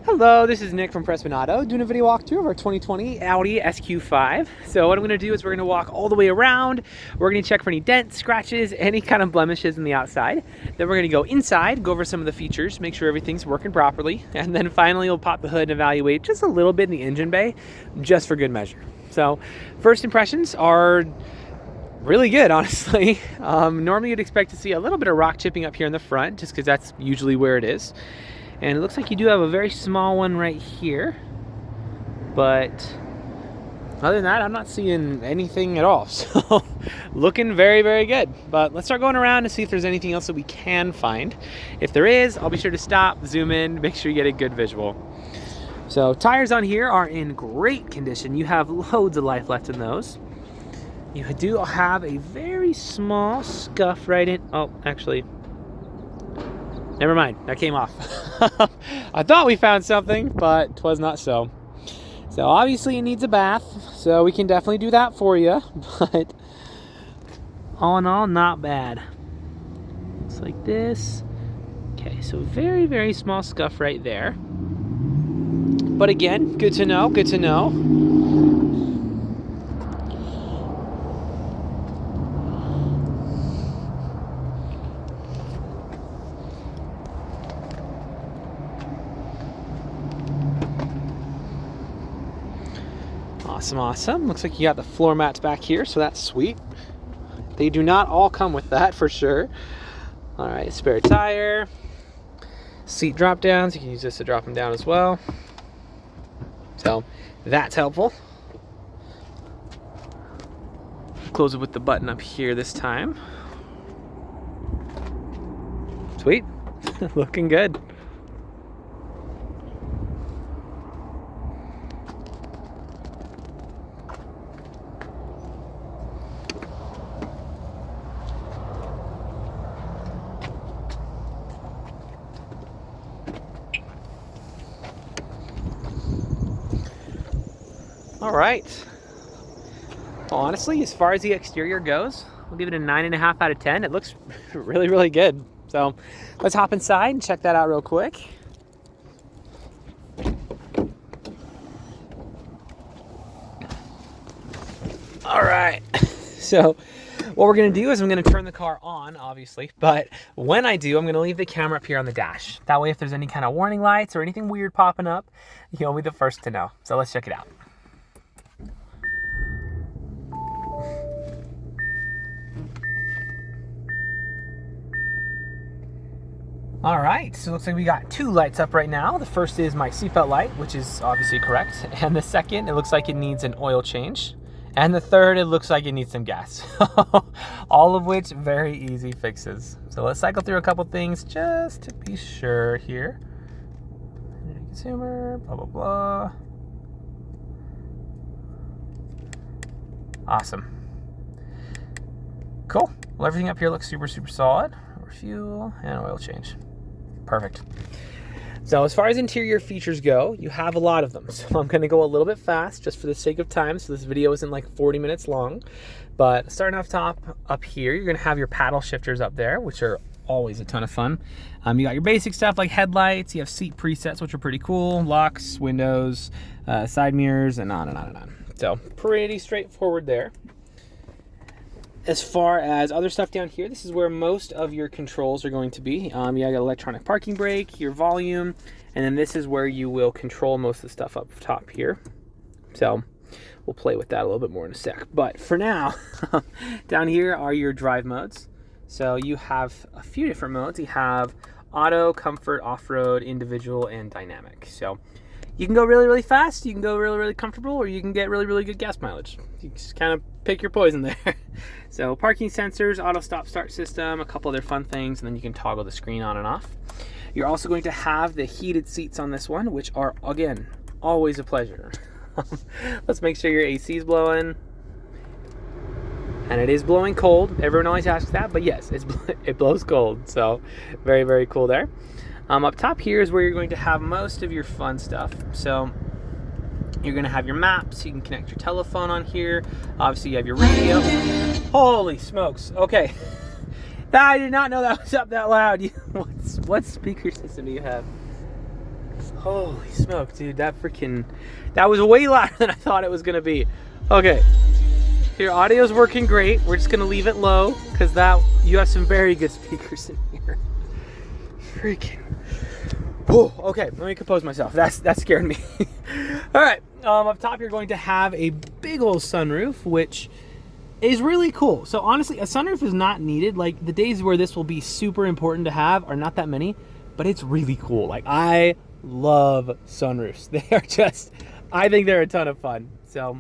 Hello, this is Nick from Prestman Auto doing a video walkthrough of our 2020 Audi SQ5. So what I'm going to do is we're going to walk all the way around. We're going to check for any dents, scratches, any kind of blemishes on the outside. Then we're going to go inside, go over some of the features, make sure everything's working properly. And then finally we'll pop the hood and evaluate just a little bit in the engine bay, just for good measure. So first impressions are really good, honestly. Normally you'd expect to see a little bit of rock chipping up here in the front, just because that's usually where it is. And it looks like you do have a very small one right here. But other than that, I'm not seeing anything at all. So looking very, very good. But let's start going around and see if there's anything else that we can find. If there is, I'll be sure to stop, zoom in, make sure you get a good visual. So tires on here are in great condition. You have loads of life left in those. You do have a very small scuff right in, oh, actually, never mind, that came off. I thought we found something, but 'twas not so. So obviously it needs a bath, so we can definitely do that for you, but all in all, not bad. It's like this. Okay, so very, very small scuff right there. But again, good to know, good to know. Awesome, awesome. Looks like you got the floor mats back here, so that's sweet. They do not all come with that for sure. All right, spare tire. Seat drop downs, you can use this to drop them down as well. So that's helpful. Close it with the button up here this time. Sweet, looking good. All right. Well, honestly, as far as the exterior goes, we'll give it a 9.5 out of 10. It looks really, really good. So let's hop inside and check that out real quick. All right. So what we're gonna do is I'm gonna turn the car on, obviously, but when I do, I'm gonna leave the camera up here on the dash. That way, if there's any kind of warning lights or anything weird popping up, you'll be the first to know. So let's check it out. All right, so it looks like we got two lights up right now. The first is my seatbelt light, which is obviously correct. And the second, it looks like it needs an oil change. And the third, it looks like it needs some gas. All of which very easy fixes. So let's cycle through a couple things just to be sure here. Consumer, blah, blah, blah. Awesome. Cool. Well, everything up here looks super, super solid. Fuel and oil change. Perfect. So as far as interior features go, you have a lot of them. So I'm going to go a little bit fast just for the sake of time. So this video isn't like 40 minutes long. But starting off top up here, you're going to have your paddle shifters up there, which are always a ton of fun. You got your basic stuff like headlights. You have seat presets, which are pretty cool. Locks, windows, side mirrors, and on and on and on. So pretty straightforward there. As far as other stuff down here, this is where most of your controls are going to be. You got electronic parking brake, your volume, and then this is where you will control most of the stuff up top here. So we'll play with that a little bit more in a sec. But for now, down here are your drive modes. So you have a few different modes. You have auto, comfort, off-road, individual, and dynamic. So you can go really, really fast, you can go really, really comfortable, or you can get really, really good gas mileage. You just kind of pick your poison there. So parking sensors, auto stop start system, a couple other fun things, and then you can toggle the screen on and off. You're also going to have the heated seats on this one, which are, again, always a pleasure. Let's make sure your AC is blowing. And it is blowing cold. Everyone always asks that, but yes, it blows cold. So very, very cool there. Up top here is where you're going to have most of your fun stuff. So you're going to have your maps. You can connect your telephone on here. Obviously, you have your radio. Holy smokes. Okay. I did not know that was up that loud. What speaker system do you have? Holy smoke, dude, that was way louder than I thought it was gonna be. Okay, your audio's working great. We're just gonna leave it low because you have some very good speakers in here. Freaking. Oh, okay, let me compose myself. That scared me. All right, up top you're going to have a big old sunroof, which is really cool. So honestly, a sunroof is not needed. Like, the days where this will be super important to have are not that many, but it's really cool. Like, I love sunroofs. They are just, I think they're a ton of fun. So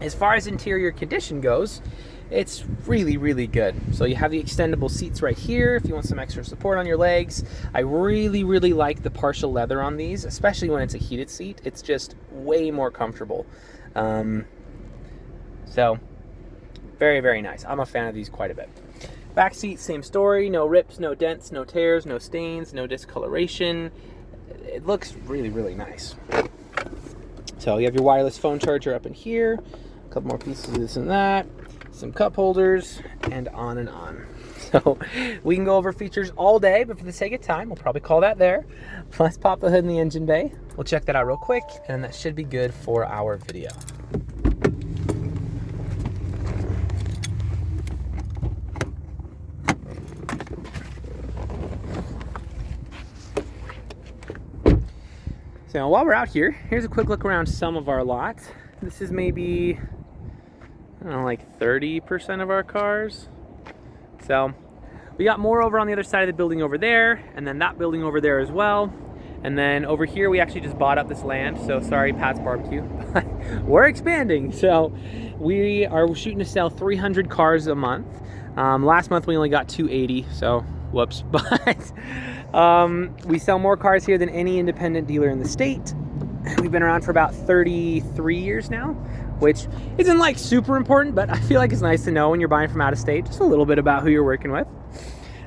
as far as interior condition goes, it's really, really good. So you have the extendable seats right here if you want some extra support on your legs. I really, really like the partial leather on these, especially when it's a heated seat. It's just way more comfortable. So very, very nice. I'm a fan of these quite a bit. Back seat, same story. No rips, no dents, no tears, no stains, no discoloration. It looks really, really nice. So you have your wireless phone charger up in here. A couple more pieces of this and that. Some cup holders, and on and on. So we can go over features all day, but for the sake of time, we'll probably call that there. Let's pop the hood in the engine bay. We'll check that out real quick, and that should be good for our video. So while we're out here, here's a quick look around some of our lot. This is maybe, I don't know, like 30% of our cars. So we got more over on the other side of the building over there, and then that building over there as well. And then over here, we actually just bought up this land. So sorry, Pat's Barbecue, but we're expanding. So we are shooting to sell 300 cars a month. Last month we only got 280, so whoops. But we sell more cars here than any independent dealer in the state. We've been around for about 33 years now, which isn't like super important, but I feel like it's nice to know when you're buying from out of state, just a little bit about who you're working with.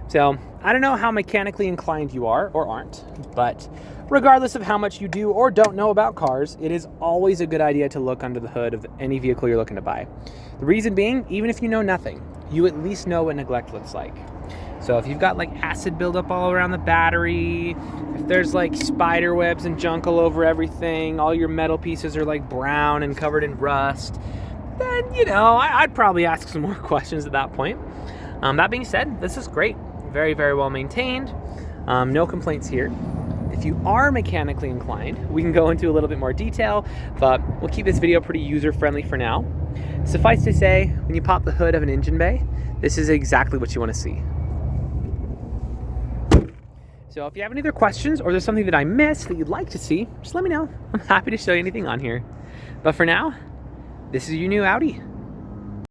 So I don't know how mechanically inclined you are or aren't, but regardless of how much you do or don't know about cars, it is always a good idea to look under the hood of any vehicle you're looking to buy. The reason being, even if you know nothing, you at least know what neglect looks like. So if you've got like acid buildup all around the battery, if there's like spider webs and junk all over everything, all your metal pieces are like brown and covered in rust, then, you know, I'd probably ask some more questions at that point. That being said, this is great. Very, very well maintained. No complaints here. If you are mechanically inclined, we can go into a little bit more detail, but we'll keep this video pretty user-friendly for now. Suffice to say, when you pop the hood of an engine bay, this is exactly what you want to see. So if you have any other questions or there's something that I missed that you'd like to see, just let me know. I'm happy to show you anything on here. But for now, this is your new Audi.